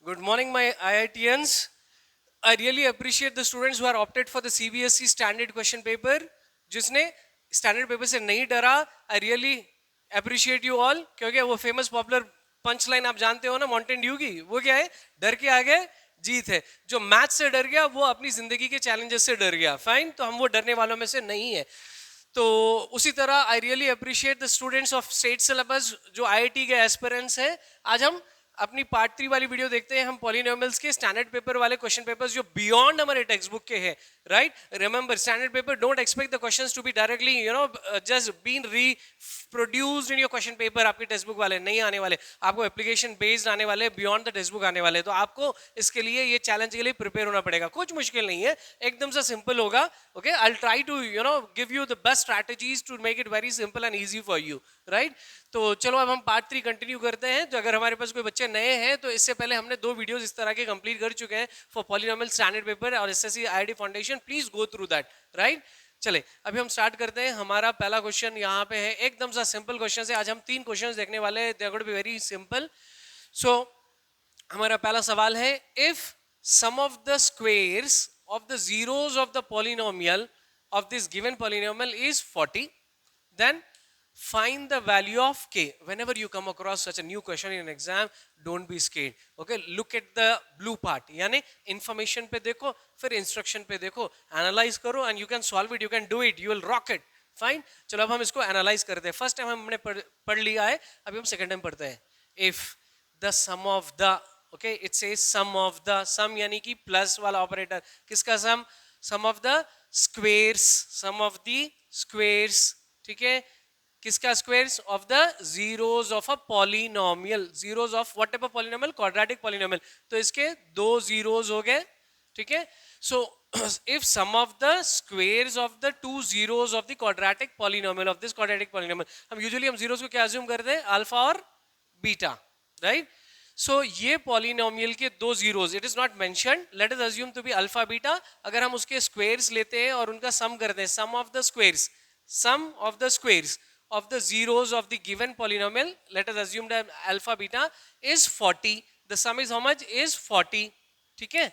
Good morning, my IITians. I really appreciate the students who are opted for the CBSE standard question paper. जिसने standard paper से नहीं डरा, I really appreciate you all. क्योंकि वो famous popular punch line आप जानते हो ना Mountain Dew की, वो क्या है? डर के आगे जीत है. जो मैथ से डर गया वो अपनी जिंदगी के चैलेंजेस से डर गया. फाइन, तो हम वो डरने वालों में से नहीं है. तो उसी तरह I really appreciate the students of state syllabus जो आईआईटी के एस्पिरेंट्स हैं. आज हम अपनी पार्ट 3 वाली वीडियो देखते हैं. हम पॉलिनोमियल्स के स्टैंडर्ड पेपर वाले क्वेश्चन पेपर्स जो बियॉन्ड हमारे टेक्स्ट बुक के हैं, right. Remember, standard paper don't expect the questions to be directly just been reproduced in your question paper. आपके टेक्स्ट बुक वाले नहीं आने वाले, आपको एप्लीकेशन बेस्ड आने वाले, बियॉन्ड द टेक्स्ट बुक आने वाले. तो आपको इसके लिए, ये चैलेंज के लिए प्रिपेयर होना पड़ेगा. कुछ मुश्किल नहीं है, एकदम से सिंपल होगा. Okay, I will try to give you the best strategies to make it very simple and easy for you, right. तो चलो अब हम पार्ट 3 कंटिन्यू करते हैं. तो अगर हमारे पास कोई बच्चे नए हैं तो इससे पहले हमने 2 वीडियोस इस तरह के कंप्लीट कर चुके हैं फॉर पॉलिनोमियल स्टैंडर्ड पेपर और SSC IIT foundation. Please go through that, right. चले अभी हम स्टार्ट करते हैं. हमारा पहला क्वेश्चन यहाँ पे है, एकदम सा सिंपल क्वेश्चन है. आज हम 3 क्वेश्चंस देखने वाले हैं. They are going to be very simple. So हमारा पहला सवाल है, if sum of the squares of the zeros of the polynomial of this given polynomial is 40, then find the value of k. Whenever you come across such a new question in an exam, don't be scared. Okay, look at the blue part, यानी information पे देखो, फिर instruction पे देखो, analyze करो and you can solve it, you can do it, you will rock it. Fine. चलो अब हम इसको analyze करते हैं. First time हमने पढ़ लिया है, अभी हम second time पढ़ते हैं. If the sum of the, okay, it says sum of the, sum यानी कि plus वाला operator. किसका sum? Sum of the squares, sum of the squares, ठीक है. किसका squares? Of the zeros of a polynomial. Zeros of what type of polynomial? Quadratic polynomial. तो इसके 2 zeros हो गए, ठीक है. सो if sum of the squares of the 2 zeros of the quadratic polynomial of this quadratic polynomial, हम zeros को क्या assume करते हैं? अल्फा और बीटा, राइट. सो ये पॉलिनोमियल के 2 zeros, it is not mentioned, let us assume to be alpha beta. अगर हम उसके स्क्वायर्स लेते हैं और उनका सम करते हैं, sum of the squares, sum of the squares of the zeros of the given polynomial, let us assume that alpha beta is 40. The sum is how much? Is 40, ठीक है.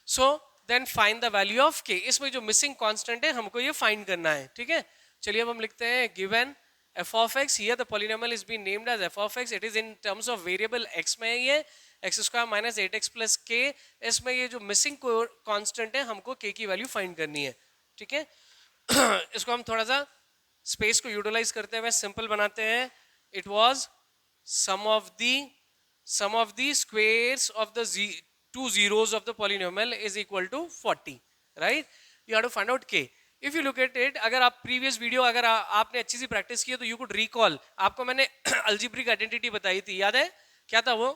So then find the value of k. इसमें जो missing constant है हमको ये find करना है, ठीक है. चलिए अब हम लिखते हैं given f of x. Here the polynomial is being named as f of x. It is in terms of variable x में ये x square minus 8x plus k. इसमें ये जो missing constant है हमको k की value find करनी है, ठीक है. इसको हम थोड़ा सा स्पेस को यूटिलाइज करते हुए सिंपल बनाते हैं. It was sum of the squares of the 2 zeros of the polynomial is equal to 40, right. You have to find out k. If you look at it, अगर आप प्रीवियस वीडियो अगर आपने अच्छी सी practice की है तो यू कुड रिकॉल. आपको मैंने अल्जेब्रिक आइडेंटिटी बताई थी, याद है? क्या था वो?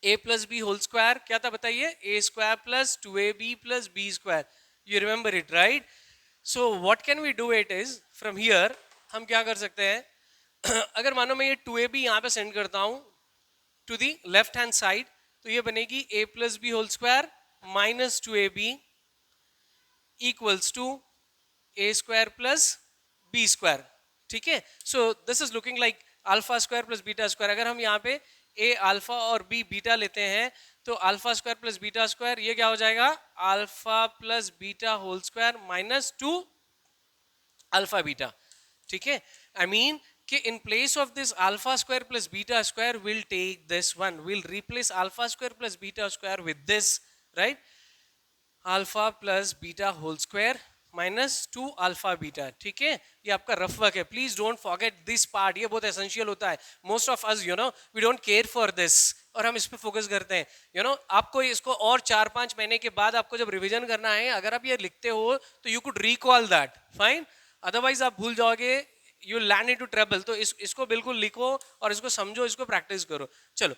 a plus B whole square. क्या था बताइए? a स्क्वायर प्लस 2ab प्लस b square. You remember it, right. So what can we do it is, from here हम क्या कर सकते हैं? अगर मानो मैं ये 2ab यहाँ पे सेंड करता हूँ to the left hand side, तो ये बनेगी a plus B whole square minus 2ab equals to a square plus b square, ठीक है. So this is looking like alpha square plus beta square. अगर हम यहाँ पे a अल्फा और b बीटा लेते हैं तो alpha square plus beta square, ये क्या हो जाएगा? Alpha plus beta whole square minus 2 alpha beta, ठीक है. आई मीन कि in place of this alpha square plus beta square will take this one, will replace alpha square plus beta square with this, right. Alpha plus beta whole square minus 2 alpha beta, ठीक है. ये आपका rough work है, please don't forget this part, ये बहुत essential होता है. Most of us we don't care for this और हम इस पे फोकस करते हैं. आपको इसको और 4-5 महीने के बाद आपको जब रिवीजन करना है, अगर आप ये लिखते हो तो you could recall that, fine. Otherwise आप भूल जाओगे, यू लैंड इनटू ट्रबल. तो इसको बिल्कुल लिखो और इसको समझो, इसको प्रैक्टिस करो. चलो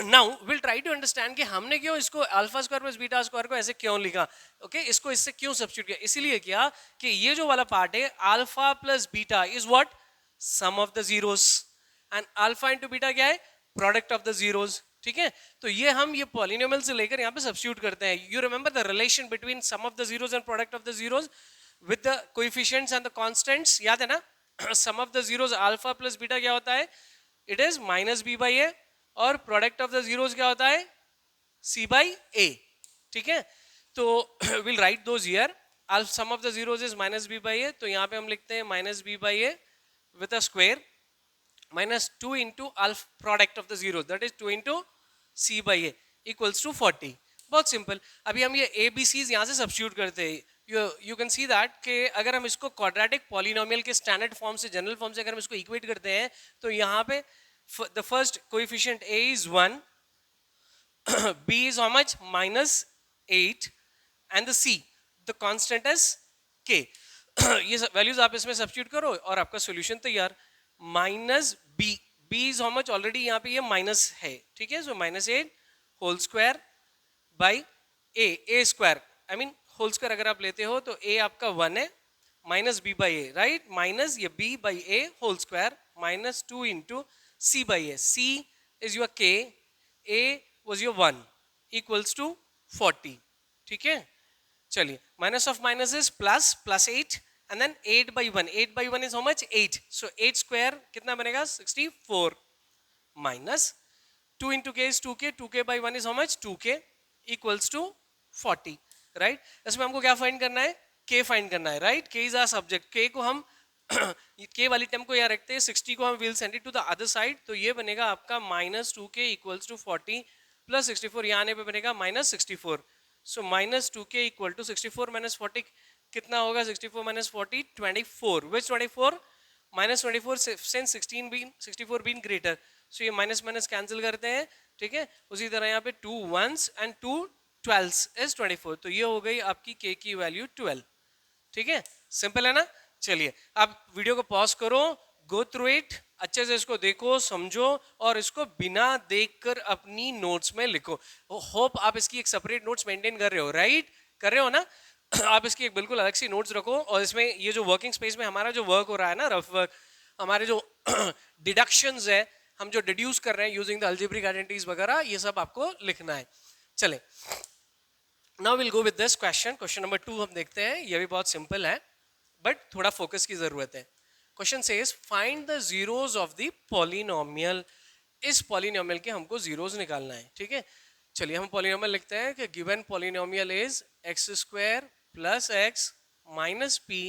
now will try to understand कि हमने क्यों इसको alpha square plus beta square को ऐसे क्यों लिखा. ओके, इसको इससे क्यों सब्स्टिट्यूट किया? इसीलिए किया कि ये जो वाला पार्ट है alpha plus beta is what? Sum of the zeros. And alpha into beta क्या है? प्रोडक्ट ऑफ द जीरोस, ठीक है. तो ये हम ये पॉलिनोमियल से लेकर यहाँ पे सब्स्टिट्यूट करते हैं. You remember the relation between sum of the zeros and product of the zeros with the coefficients and the constants, याद है ना? Sum of the zeros alpha plus beta क्या होता है? It is minus B by A. और product of the zeros क्या होता है? c by a, ठीक है. तो will write those here. Alpha sum of the zeros is minus b by a, तो यहाँ पे हम लिखते हैं minus b by a with a square minus 2 into alpha product of the zeros, that is 2 into c by a equals to 40. बहुत simple. अभी हम ये ए बी सीज यहाँ से सब्स्टिट्यूट करते हैं. यू कैन सी दैट कि अगर हम इसको क्वाड्रेटिक पॉलिनोमियल के स्टैंडर्ड फॉर्म से, जनरल फॉर्म से अगर हम इसको इक्वेट करते हैं, तो यहाँ पे the first coefficient a is 1, b is how much -8 and the c the constant is k. ये वैल्यूज आप इसमें सब्स्टिट्यूट करो और आपका सॉल्यूशन तैयार. Minus b, b is how much, already यहाँ पे ये माइनस है, ठीक है. So -8 whole square by a square, I mean whole square अगर आप लेते हो तो a आपका 1 है, minus b by a, right. Minus ये b by a whole square minus 2 into c by a. c is your k, a was your 1 equals to 40, ठीक है. चलिए, minus of minus is plus, plus 8 and then 8 by 1, 8 by 1 is how much, 8. so 8 square कितना बनेगा, 64 minus 2 into k is 2k, 2k by 1 is how much, 2k equals to 40, right. इसमें हमको क्या find करना है, k फाइंड करना है, right. k is our subject. k को हम k वाली टर्म को यहाँ रखते हैं, 60 को हम will send it to the other side, तो ये बनेगा आपका minus 2k equals to 40 plus 64, यहाँ आने पे बनेगा minus 64. So minus 2k equal to 64 minus 40 कितना होगा, 64 minus 40 24. Which 24, minus 24 since 64 been greater. So ये माइनस माइनस कैंसिल करते हैं, ठीक है. उसी तरह यहाँ पे 2 1s एंड 2 12s इज 24. तो ये हो गई आपकी k की वैल्यू 12, ठीक है. सिंपल है ना. चलिए, आप वीडियो को पॉज करो, गो थ्रू इट, अच्छे से इसको देखो, समझो और इसको बिना देखकर अपनी नोट्स में लिखो. होप आप इसकी एक सेपरेट नोट्स मेंटेन कर रहे हो, राइट. कर रहे हो ना. आप इसकी एक बिल्कुल अलग सी नोट्स रखो और इसमें ये जो वर्किंग स्पेस में हमारा जो वर्क हो रहा है ना, रफ वर्क, हमारे जो डिडक्शंस है, हम जो डिड्यूस कर रहे हैं यूजिंग द अलजेब्रिक आइडेंटिटीज वगैरह, ये सब आपको लिखना है. चले, now will go with this question. Question number 2 हम देखते हैं. ये भी बहुत सिंपल है बट थोड़ा फोकस की जरूरत है. Question says find the zeros of the polynomial. इस पॉलिनोमियल के हमको जीरोस निकालना है, ठीक है. चलिए, हम पॉलिनोमियल लिखते हैं कि given polynomial is X square plus X minus P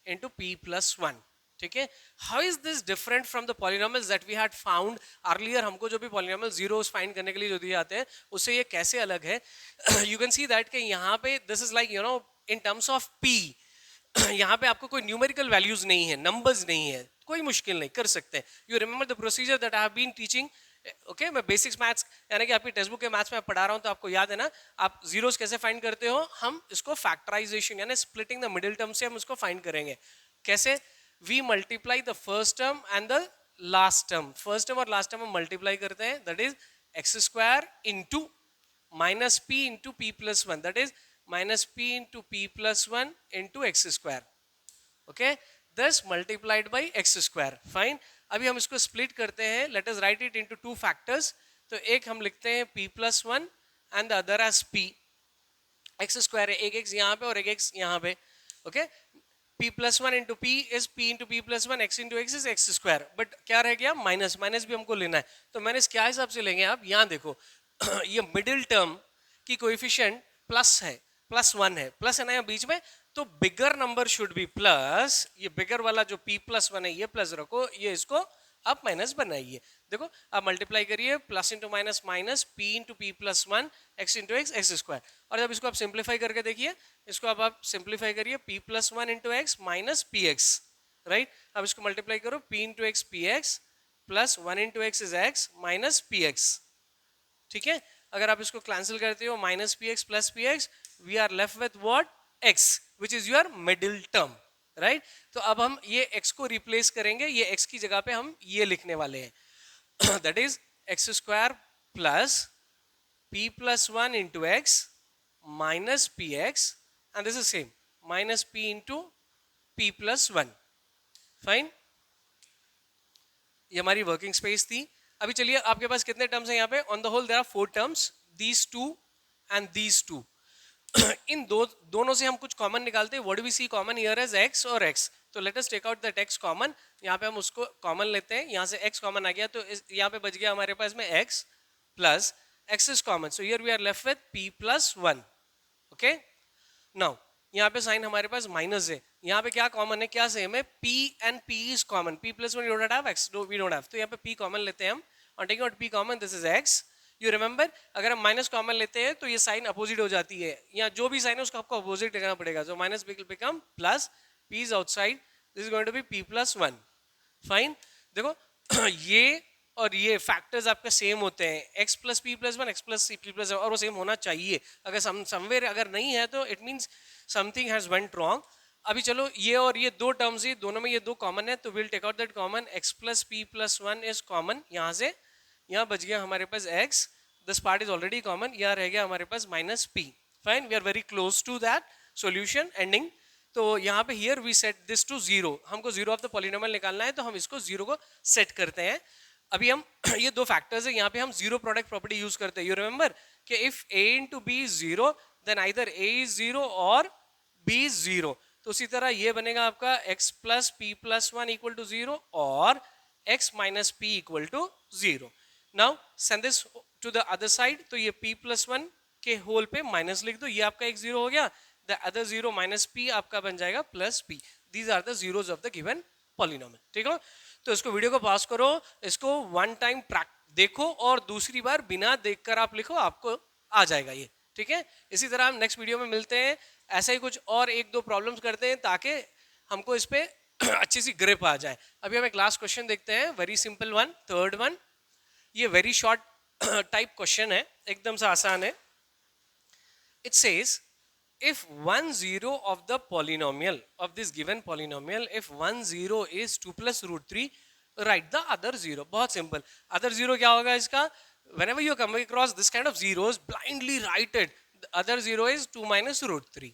into P plus 1, ठीक है. How is this different from the polynomials that we had found earlier. हमको जो भी पॉलिनोमियल जीरोस फाइंड करने के लिए जो दिए जाते हैं, उससे ये कैसे अलग है. यू कैन सी दैट कि यहाँ पे this is like, you know, in terms of P, यहाँ पे आपको कोई न्यूमेरिकल वैल्यूज नहीं है, नंबर्स नहीं है, कोई मुश्किल नहीं, कर सकते हैं. You remember the procedure that I have been teaching, okay. मैं बेसिक्स मैथ्स यानी कि आपकी टेक्स्ट बुक के मैथ्स में पढ़ा रहा हूँ, तो आपको याद है ना. आप जीरोस कैसे फाइंड करते हो, हम इसको फैक्टराइजेशन यानी स्प्लिटिंग द मिडिल टर्म से हम इसको फाइंड करेंगे. कैसे, we multiply the first term and the last term. First term और लास्ट टर्म हम मल्टीप्लाई करते हैं, that is X square into minus P into P plus 1, that is minus p into p plus 1 into x square, okay, thus multiplied by x square. fine. अभी हम इसको split करते हैं. let us write it into two factors. तो एक हम लिखते हैं p plus 1 and the other as p. x square है, एक x यहाँ पे और एक x यहाँ पे, okay. p plus 1 into p is p into p plus 1, x into x is x square. but क्या रह गया, माइनस. माइनस भी हमको लेना है, तो माइनस क्या हिसाब से लेंगे आप, यहाँ देखो. ये मिडिल टर्म की कोएफिशिएंट प्लस है, प्लस 1 है, प्लस है ना यहाँ बीच में, तो bigger number should be plus. ये बिगर वाला जो p प्लस 1 है, ये प्लस रखो, ये इसको आप माइनस बनाइए. देखो, आप मल्टीप्लाई करिए, plus into minus minus, p into P plus 1, x into x, x square. और जब इसको आप सिंप्लीफाई करके देखिए, इसको आप सिंप्लीफाई करिए, p plus 1 into x minus P x, right. अब इसको मल्टीप्लाई करो, p into x P x plus 1 into x is x minus P x, ठीक है. अगर आप इसको कैंसिल करते हो, minus P x plus P x, we are left with what, x, which is your middle term, right. तो अब हम ये x को रिप्लेस करेंगे, ये x की जगह पे हम ये लिखने वाले हैं, that is x square plus p plus 1 into x minus px, and this is same minus p into p plus 1. fine. ये हमारी वर्किंग स्पेस थी. अभी चलिए, आपके पास कितने टर्म्स हैं यहाँ पे, on the whole there are 4 terms, these two and these two. इन दोनों से हम कुछ कॉमन निकालते हैं. What do we see common here is x और x. तो let us take out that x common. यहाँ पे हम उसको कॉमन लेते हैं, यहाँ से x कॉमन आ गया, तो यहाँ पे बच गया हमारे पास में x plus x is common, so here we are left with p plus 1. okay, now यहाँ पे साइन हमारे पास माइनस है, यहाँ पे क्या कॉमन है, क्या सेम है, p and p is common, p plus 1 you don't have, x no we don't have, तो यहाँ पे p कॉमन लेते हैं हम, और taking out p common this is x. You remember अगर हम माइनस कॉमन लेते हैं तो ये साइन अपोजिट हो जाती है, यहाँ जो भी साइन है उसको आपको अपोजिट लेना पड़ेगा, so minus will become plus, p is outside, this is going to be p plus 1. Fine, देखो ये और ये फैक्टर्स आपके सेम होते हैं, x plus P plus 1, x plus P plus, और वो सेम होना चाहिए, अगर समवेयर अगर नहीं है तो it means something has went wrong. अभी चलो ये और ये दो टर्म्स ही, दोनों में ये दो कॉमन है, तो will take out that common, x plus P plus 1 is common, यहाँ से यहाँ बच गया हमारे पास x, this part is already common, यहाँ रह गया हमारे पास minus p. Fine, we are very close to that solution ending. तो यहाँ पे here we set this to zero, हमको जीरो ऑफ द पॉलिनोमियल निकालना है, तो हम इसको जीरो को सेट करते हैं. अभी हम ये दो फैक्टर्स है, यहाँ पे हम जीरो प्रोडक्ट प्रॉपर्टी यूज करते हैं. यू रिमेंबर कि if a into B is zero then either a is zero or b is zero. तो उसी तरह ये बनेगा आपका x plus P plus 1 equal to zero और x minus P equal to zero. Now send this to the other side, तो ये p plus 1 के होल पे माइनस लिख दो, ये आपका एक जीरो हो गया, the other zero minus p आपका बन जाएगा plus p. These are the zeros of the given polynomial. ठीक है, तो इसको वीडियो को पास करो, इसको वन टाइम देखो और दूसरी बार बिना देखकर आप लिखो, आपको आ जाएगा ये. ठीक है, इसी तरह हम नेक्स्ट वीडियो में मिलते हैं, ऐसा ही कुछ और एक दो प्रॉब्लम्स करते हैं ताकि हमको इस पे अच्छी सी ग्रिप आ जाए. अभी हम एक लास्ट क्वेश्चन देखते हैं, very simple one, third one. ये वेरी शॉर्ट टाइप क्वेश्चन है, एकदम से आसान है. It says if one zero of the polynomial of this given polynomial, if one zero is 2 plus root 3, write the other zero. बहुत simple. other zero क्या होगा इसका, whenever you come across this kind of zeros, blindly write it. The other zero is 2 minus root 3.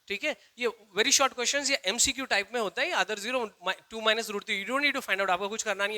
ठीक है, ये very short questions, ये MCQ type में होता है. Other zero 2 minus root 3, you don't need to find out, आपको कुछ करना नहीं है.